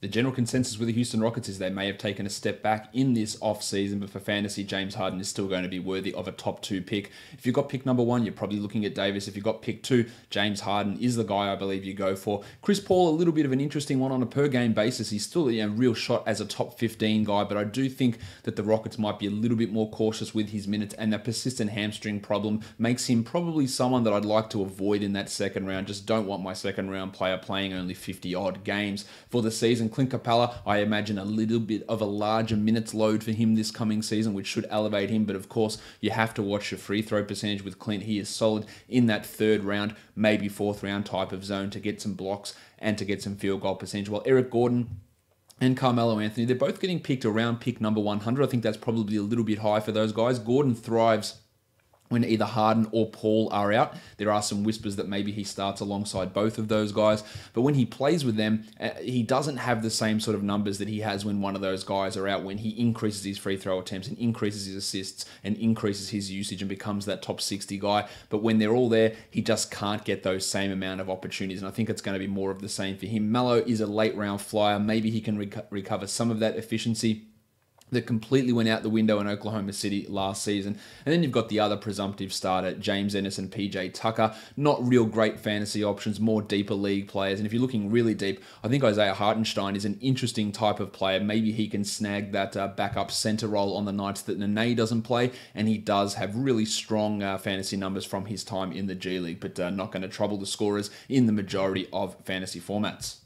The general consensus with the Houston Rockets is they may have taken a step back in this offseason, but for fantasy, James Harden is still going to be worthy of a top 2 pick. If you've got pick number 1, you're probably looking at Davis. If you've got pick 2, James Harden is the guy I believe you go for. Chris Paul, a little bit of an interesting one on a per game basis. He's still a real shot as a top 15 guy, but I do think that the Rockets might be a little bit more cautious with his minutes, and that persistent hamstring problem makes him probably someone that I'd like to avoid in that second round. Just don't want my second round player playing only 50 odd games for the season. Clint Capella, I imagine a little bit of a larger minutes load for him this coming season, which should elevate him. But of course, you have to watch your free throw percentage with Clint. He is solid in that third round, maybe fourth round type of zone to get some blocks and to get some field goal percentage. While Eric Gordon and Carmelo Anthony, they're both getting picked around pick number 100. I think that's probably a little bit high for those guys. Gordon thrives when either Harden or Paul are out. There are some whispers that maybe he starts alongside both of those guys, but when he plays with them, he doesn't have the same sort of numbers that he has when one of those guys are out, when he increases his free throw attempts and increases his assists and increases his usage and becomes that top 60 guy. But when they're all there, he just can't get those same amount of opportunities, and I think it's going to be more of the same for him. Melo is a late round flyer. Maybe he can recover some of that efficiency that completely went out the window in Oklahoma City last season. And then you've got the other presumptive starter, James Ennis and PJ Tucker. Not real great fantasy options, more deeper league players. And if you're looking really deep, I think Isaiah Hartenstein is an interesting type of player. Maybe he can snag that backup center role on the nights that Nene doesn't play. And he does have really strong fantasy numbers from his time in the G League, but not going to trouble the scorers in the majority of fantasy formats.